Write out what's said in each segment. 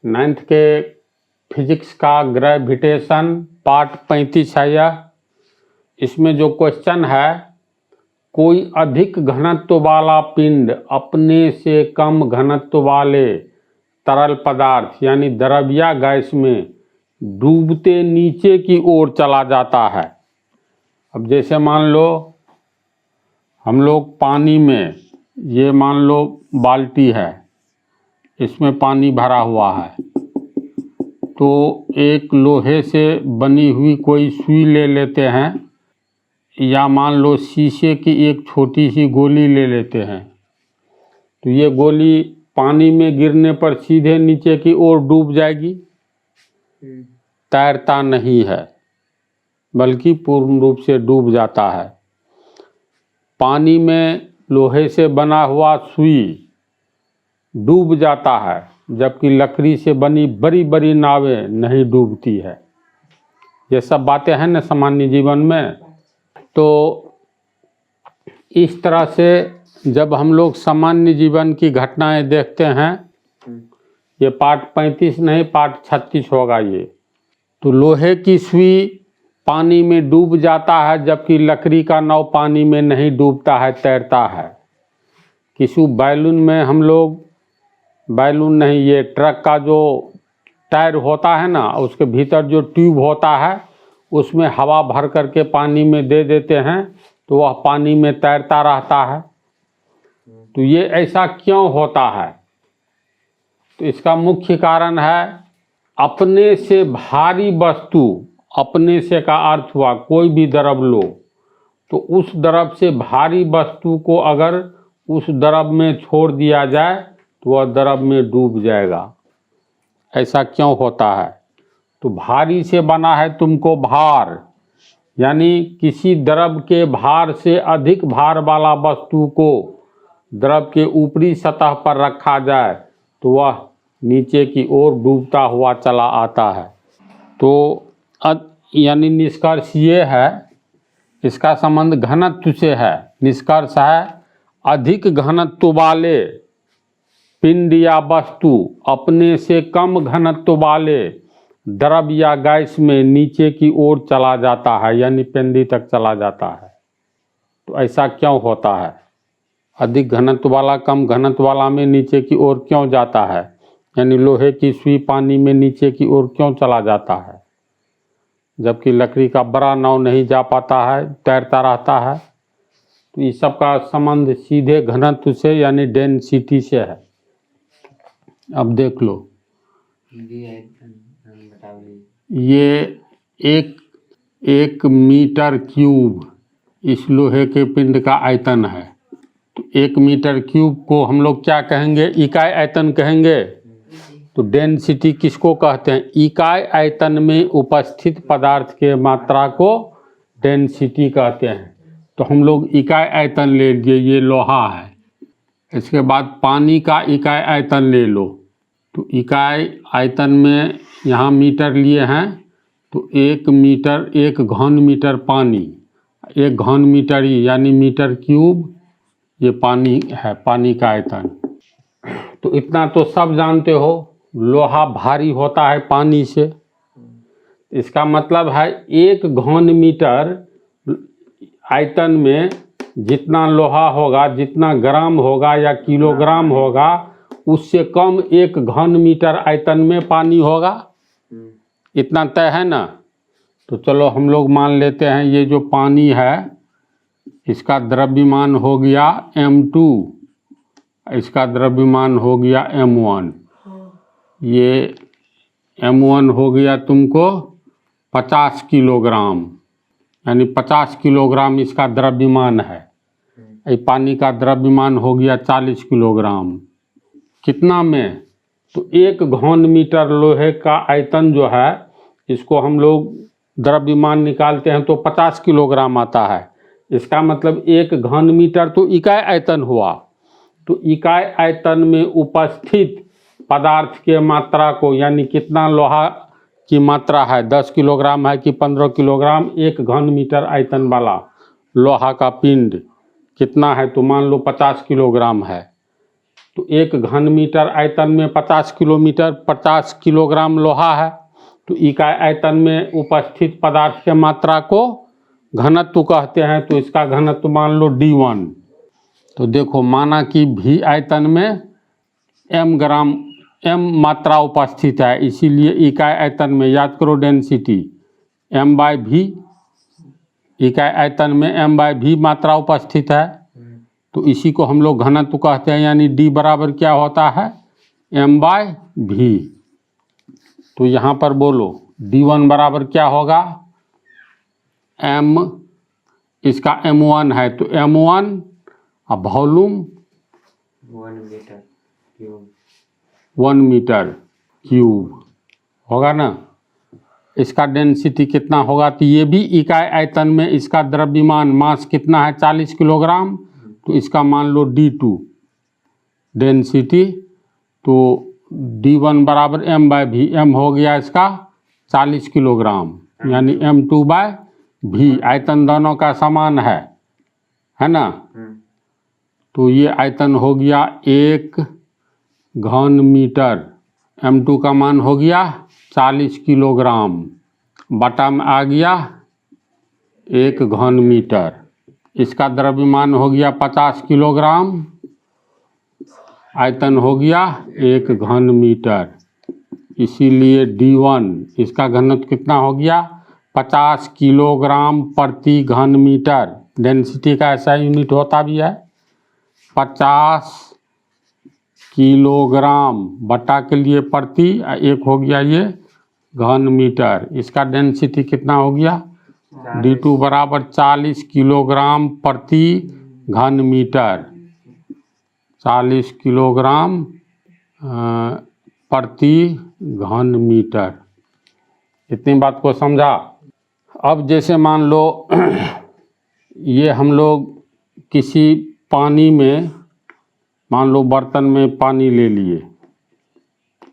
9th के physics का gravitation part 35 है यह। इसमें जो क्वेश्चन है, कोई अधिक घनत्व वाला पिंड अपने से कम घनत्व वाले तरल पदार्थ यानी द्रव या गैस में डूबते नीचे की ओर चला जाता है। अब जैसे मान लो हम लोग पानी में, ये मान लो बाल्टी है, इसमें पानी भरा हुआ है, तो एक लोहे से बनी हुई कोई सुई ले लेते हैं या मान लो शीशे की एक छोटी सी गोली ले लेते हैं, तो ये गोली पानी में गिरने पर सीधे नीचे की ओर डूब जाएगी, तैरता नहीं है बल्कि पूर्ण रूप से डूब जाता है। पानी में लोहे से बना हुआ सुई डूब जाता है, जबकि लकड़ी से बनी बड़ी बड़ी नावें नहीं डूबती है। ये सब बातें हैं ना सामान्य जीवन में। तो इस तरह से जब हम लोग सामान्य जीवन की घटनाएं देखते हैं, ये पार्ट 35 नहीं पार्ट 36 होगा ये, तो लोहे की सुई पानी में डूब जाता है, जबकि लकड़ी का नाव पानी में नहीं डूबता है, तैरता है। किसी बैलून में हम लोग, बैलून नहीं, ये ट्रक का जो टायर होता है ना, उसके भीतर जो ट्यूब होता है उसमें हवा भर करके पानी में दे देते हैं, तो वह पानी में तैरता रहता है। तो ये ऐसा क्यों होता है? तो इसका मुख्य कारण है अपने से भारी वस्तु, अपने से का अर्थ हुआ कोई भी द्रव लो, तो उस द्रव से भारी वस्तु को अगर उस द्रव में छोड़ दिया जाए तो वह द्रव में डूब जाएगा। ऐसा क्यों होता है? तो भारी से बना है तुमको भार, यानी किसी द्रव के भार से अधिक भार वाला वस्तु को द्रव के ऊपरी सतह पर रखा जाए तो वह नीचे की ओर डूबता हुआ चला आता है। तो यानी निष्कर्ष ये है, इसका संबंध घनत्व से है। निष्कर्ष है अधिक घनत्व वाले पिंड या वस्तु अपने से कम घनत्व वाले द्रव या गैस में नीचे की ओर चला जाता है, यानी पेंदी तक चला जाता है। तो ऐसा क्यों होता है? अधिक घनत्व वाला कम घनत्व वाला में नीचे की ओर क्यों जाता है? यानी लोहे की सुई पानी में नीचे की ओर क्यों चला जाता है, जबकि लकड़ी का बड़ा नाव नहीं जा पाता है, तैरता रहता है? तो इस सब का संबंध सीधे घनत्व से यानी डेंसिटी से है। अब देख लो, ये एक मीटर क्यूब इस लोहे के पिंड का आयतन है। तो 1 मीटर क्यूब को हम लोग क्या कहेंगे? इकाई आयतन कहेंगे। तो डेंसिटी किसको कहते हैं? इकाई आयतन में उपस्थित पदार्थ के मात्रा को डेंसिटी कहते हैं। तो हम लोग इकाई आयतन ले लिए, ये लोहा है। इसके बाद पानी का इकाई आयतन ले लो। तो इकाई आयतन में यहाँ मीटर लिए हैं, तो 1 मीटर 1 घन मीटर पानी, 1 घन मीटर ही यानी मीटर क्यूब, ये पानी है, पानी का आयतन। तो इतना तो सब जानते हो, लोहा भारी होता है पानी से। इसका मतलब है 1 घन मीटर आयतन में जितना लोहा होगा, जितना ग्राम होगा या किलोग्राम होगा, उससे कम 1 घन मीटर आयतन में पानी होगा। इतना तय है ना? तो चलो हम लोग मान लेते हैं ये जो पानी है इसका द्रव्यमान हो गया m2, इसका द्रव्यमान हो गया m1। ये m1 हो गया तुमको 50 किलोग्राम, यानी 50 किलोग्राम इसका द्रव्यमान है। ये पानी का द्रव्यमान हो गया 40 किलोग्राम। कितना में? तो 1 घन मीटर लोहे का आयतन जो है, इसको हम लोग द्रव्यमान निकालते हैं तो 50 किलोग्राम आता है। इसका मतलब 1 घन मीटर तो इकाई आयतन हुआ। तो इकाई आयतन में उपस्थित पदार्थ के मात्रा को, यानी कितना लोहा की मात्रा है, 10 किलोग्राम है कि 15 किलोग्राम, 1 घन मीटर आयतन वाला लोहा का पिंड कितना है? तो मान लो 50 किलोग्राम है। तो 1 घन मीटर आयतन में 50 किलोग्राम लोहा है, तो इकाई आयतन में उपस्थित पदार्थ के मात्रा को घनत्व कहते हैं। तो इसका घनत्व मान लो D1। तो देखो माना कि V आयतन में m मात्रा उपस्थित है, इसीलिए इकाई आयतन में याद करो डेंसिटी m/v, इकाई आयतन में m/v मात्रा उपस्थित है, तो इसी को हम लोग घनत्व कहते हैं। यानी D बराबर क्या होता है m/v। तो यहाँ पर बोलो D1 बराबर क्या होगा, m, इसका m1 है तो m1 और वॉल्यूम 1 मीटर क्यूब होगा ना। इसका डेंसिटी कितना होगा, तो ये भी इकाई आयतन में इसका द्रव्यमान मास कितना है 40 किलोग्राम, तो इसका मान लो D2 डेंसिटी। तो D1 बराबर m/v, m हो गया इसका 40 किलोग्राम, यानी m2/v, आयतन दोनों का समान है ना। तो ये आयतन हो गया 1 घन मीटर, m2 का मान हो गया 40 किलोग्राम, बटा में आ गया 1 घन मीटर। इसका द्रव्यमान हो गया 50 किलोग्राम, आयतन हो गया 1 घन मीटर, इसीलिए D1 इसका घनत्व कितना हो गया 50 किलोग्राम प्रति घन मीटर। डेंसिटी का ऐसा यूनिट होता भी है, 50 किलोग्राम बटा के लिए प्रति, एक हो गया ये घन मीटर। इसका डेंसिटी कितना हो गया D2 बराबर 40 किलोग्राम प्रति घन मीटर, 40 किलोग्राम प्रति घन मीटर। इतनी बात को समझा। अब जैसे मान लो ये हम लोग किसी पानी में, मान लो बर्तन में पानी ले लिए,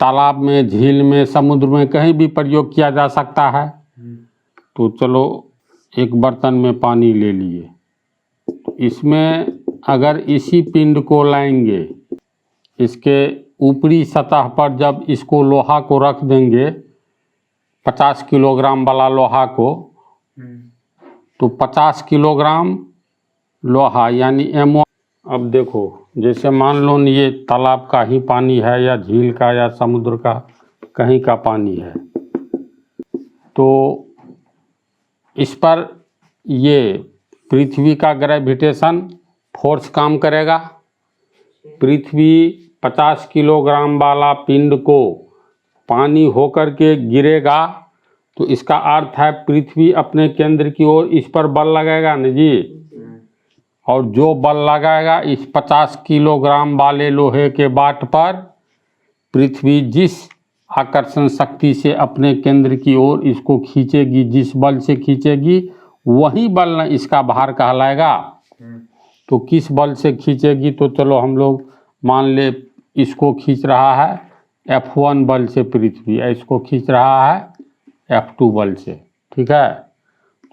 तालाब में, झील में, समुद्र में कहीं भी प्रयोग किया जा सकता है। तो चलो एक बर्तन में पानी ले लिए, तो इसमें अगर इसी पिंड को लाएंगे, इसके ऊपरी सतह पर जब इसको लोहा को रख देंगे, 50 किलोग्राम वाला लोहा को, तो 50 किलोग्राम लोहा यानी m1। अब देखो जैसे मान लो ये तालाब का ही पानी है या झील का या समुद्र का कहीं का पानी है, तो इस पर ये पृथ्वी का ग्रेविटेशन फोर्स काम करेगा। पृथ्वी 50 किलोग्राम वाला पिंड को पानी होकर के गिरेगा, तो इसका अर्थ है पृथ्वी अपने केंद्र की ओर इस पर बल लगाएगा ना जी, और जो बल लगाएगा इस 50 किलोग्राम वाले लोहे के बाट पर, पृथ्वी जिस आकर्षण शक्ति से अपने केंद्र की ओर इसको खींचेगी, जिस बल से खींचेगी वही बल न इसका भार कहलाएगा। तो किस बल से खींचेगी, तो चलो हम लोग मान ले इसको खींच रहा है F1 बल से पृथ्वी, इसको खींच रहा है F2 बल से, ठीक है।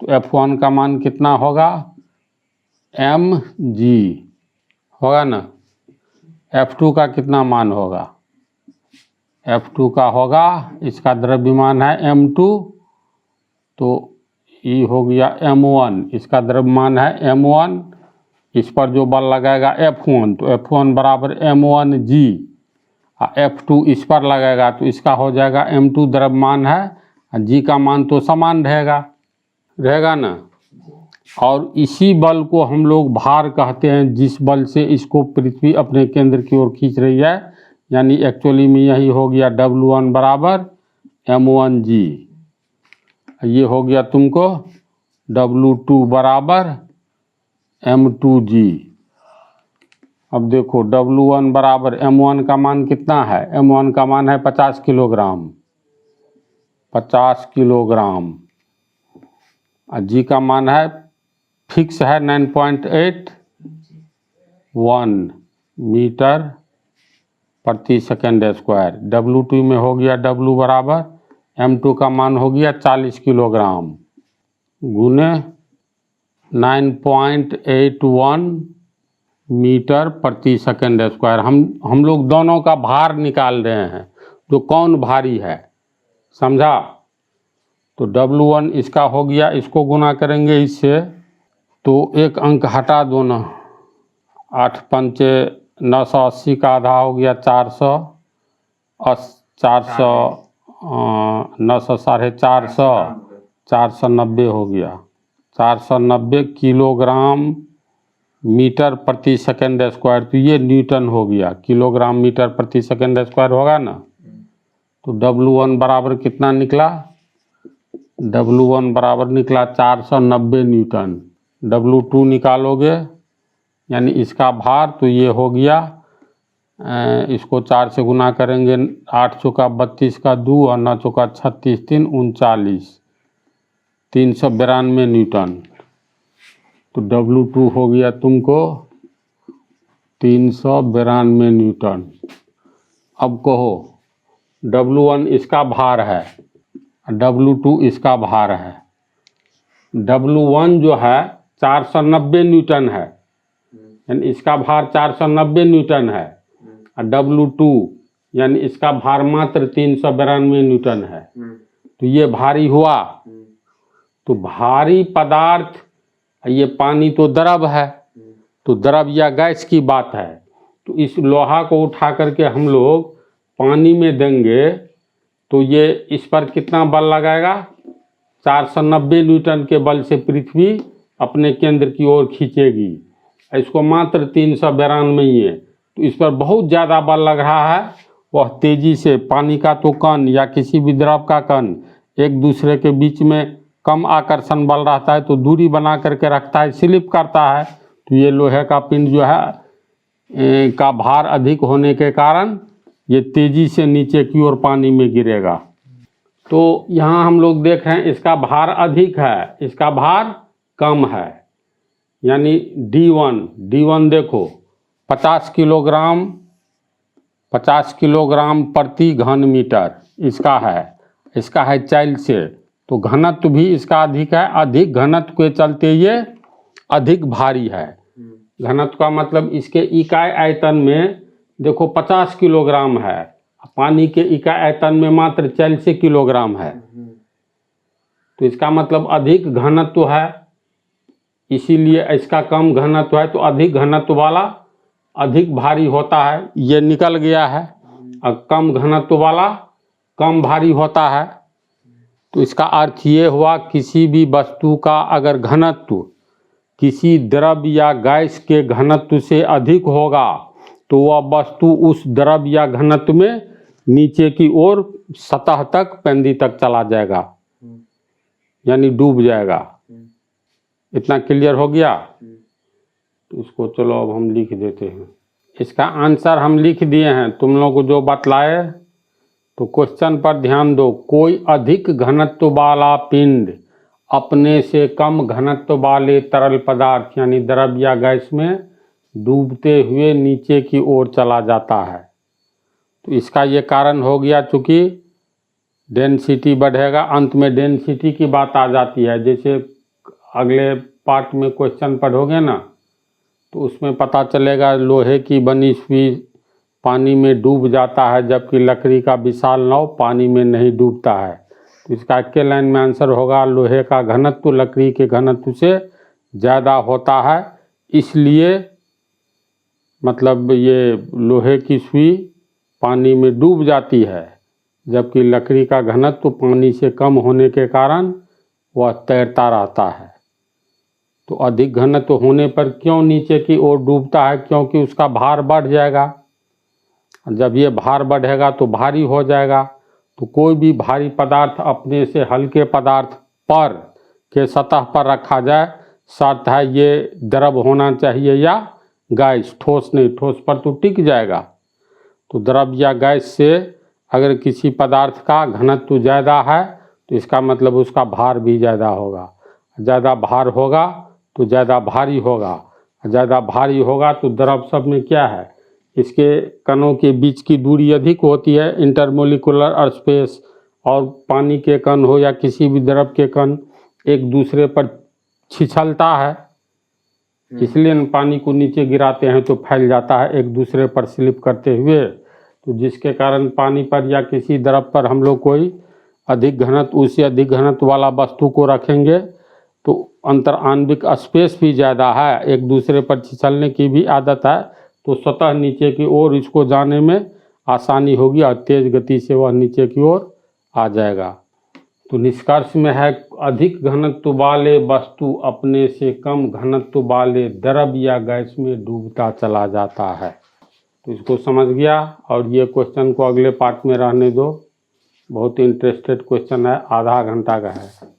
तो F1 का मान कितना होगा mg होगा ना, F2 का कितना मान होगा, F2 का होगा, इसका द्रव्यमान है m2, तो ये हो गया m1, इसका द्रव्यमान है m1, इस पर जो बल लगाएगा F1, तो F1 बराबर m1g, F2 इस पर लगेगा तो इसका हो जाएगा m2 द्रव्यमान है, g का मान तो समान रहेगा ना। और इसी बल को हम लोग भार कहते हैं, जिस बल से इसको पृथ्वी अपने केंद्र की ओर खींच रही है, यानी एक्चुअली में यही हो गया W1 बराबर m1g, ये हो गया तुमको W2 बराबर m2g। अब देखो W1 बराबर m1 का मान कितना है, m1 का मान है 50 किलोग्राम, 50 किलोग्राम, और g का मान है फिक्स है 9.81 मीटर प्रति सेकेंड स्क्वायर। W2 में हो गया W बराबर m2 का मान हो गया 40 किलोग्राम गुने 9.81 मीटर प्रति सेकंड स्क्वायर। हम लोग दोनों का भार निकाल रहे हैं, तो कौन भारी है, समझा। तो W1 इसका हो गया, इसको गुना करेंगे इससे तो एक अंक हटा दो ना, 8 पंचे 980 का आधा हो गया 400, 400 900 450, 490 हो गया, 490 किलोग्राम मीटर प्रति सेकंड स्क्वायर। तो ये न्यूटन हो गया, किलोग्राम मीटर प्रति सेकंड स्क्वायर होगा ना। तो W1 बराबर कितना निकला, W1 बराबर निकला 490 न्यूटन। W2 निकालोगे यानी इसका भार, तो ये हो गया, इसको 4 से गुना करेंगे, 8 चौका 32 का 2 और 9 चौका 36 3 39, 392 न्यूटन। तो W2 हो गया तुमको 392 न्यूटन। अब कहो W1 इसका भार है, W2 इसका भार है। W1 जो है 490 न्यूटन है, यानी इसका भार 490 न्यूटन है, और W2 यानी इसका भार मात्र 392 न्यूटन है। तो ये भारी हुआ। तो भारी पदार्थ, ये पानी तो द्रव है, तो द्रव या गैस की बात है। तो इस लोहा को उठा करके हम लोग पानी में देंगे तो ये इस पर कितना बल लगाएगा, 490 न्यूटन के बल से पृथ्वी अपने केंद्र की ओर खींचेगी। इसको मात्र 392 ही है, तो इस पर बहुत ज़्यादा बल लग रहा है। वह तेज़ी से, पानी का तो कण या किसी भी द्रव का कण एक दूसरे के बीच में कम आकर्षण बल रहता है तो दूरी बना करके रखता है, स्लिप करता है। तो ये लोहे का पिंड जो है का भार अधिक होने के कारण ये तेज़ी से नीचे की ओर पानी में गिरेगा। तो यहाँ हम लोग देख रहे हैं इसका भार अधिक है, इसका भार कम है, यानी D1 देखो 50 किलोग्राम प्रति घन मीटर इसका है चैल से। तो घनत्व भी इसका अधिक है, अधिक घनत्व के चलते ये अधिक भारी है। घनत्व का मतलब इसके इकाई आयतन में देखो 50 किलोग्राम है, पानी के इकाई आयतन में मात्र 40 किलोग्राम है। तो इसका मतलब अधिक घनत्व है, इसीलिए इसका कम घनत्व है, तो अधिक घनत्व वाला अधिक भारी होता है, ये निकल गया है। और कम घनत्व वाला कम भारी होता है। तो इसका अर्थ ये हुआ, किसी भी वस्तु का अगर घनत्व किसी द्रव या गैस के घनत्व से अधिक होगा तो वह वस्तु उस द्रव या घनत्व में नीचे की ओर सतह तक, पेंदी तक चला जाएगा, यानी डूब जाएगा। इतना क्लियर हो गया। तो इसको चलो अब हम लिख देते हैं। इसका आंसर हम लिख दिए हैं, तुम लोग को जो बतलाए। तो क्वेश्चन पर ध्यान दो, कोई अधिक घनत्व वाला पिंड अपने से कम घनत्व वाले तरल पदार्थ यानी द्रव या गैस में डूबते हुए नीचे की ओर चला जाता है। तो इसका ये कारण हो गया, चूँकि डेंसिटी बढ़ेगा, अंत में डेंसिटी की बात आ जाती है। जैसे अगले पार्ट में क्वेश्चन पढ़ोगे ना, तो उसमें पता चलेगा लोहे की बनी हुई पानी में डूब जाता है, जबकि लकड़ी का विशाल नाव पानी में नहीं डूबता है। तो इसका के लाइन में आंसर होगा, लोहे का घनत्व लकड़ी के घनत्व से ज़्यादा होता है, इसलिए मतलब ये लोहे की सुई पानी में डूब जाती है, जबकि लकड़ी का घनत्व पानी से कम होने के कारण वह तैरता रहता है। तो अधिक घनत्व होने पर क्यों नीचे की ओर डूबता है, क्योंकि उसका भार बढ़ जाएगा। जब ये भार बढ़ेगा तो भारी हो जाएगा। तो कोई भी भारी पदार्थ अपने से हल्के पदार्थ पर के सतह पर रखा जाए, शर्त है ये द्रव होना चाहिए या गैस, ठोस नहीं, ठोस पर तो टिक जाएगा। तो द्रव या गैस से अगर किसी पदार्थ का घनत्व ज़्यादा है तो इसका मतलब उसका भार भी ज़्यादा होगा। ज़्यादा भार होगा तो ज़्यादा भारी होगा, ज़्यादा भारी होगा तो द्रव सब में क्या है, इसके कणों के बीच की दूरी अधिक होती है, इंटरमोलिकुलर स्पेस। और पानी के कण हो या किसी भी द्रव के कण एक दूसरे पर छिछलता है, इसलिए न पानी को नीचे गिराते हैं तो फैल जाता है एक दूसरे पर स्लिप करते हुए, तो जिसके कारण पानी पर या किसी द्रव पर हम लोग कोई अधिक घनत्व, उससे अधिक घनत्व वाला वस्तु को रखेंगे तो अंतर आणविक स्पेस भी ज़्यादा है, एक दूसरे पर फिसलने की भी आदत है, तो स्वतः नीचे की ओर इसको जाने में आसानी होगी और तेज़ गति से वह नीचे की ओर आ जाएगा। तो निष्कर्ष में है, अधिक घनत्व वाले वस्तु अपने से कम घनत्व वाले द्रव या गैस में डूबता चला जाता है। तो इसको समझ गया, और ये क्वेश्चन को अगले पार्ट में रहने दो, बहुत इंटरेस्टेड क्वेश्चन है, आधा घंटा का है।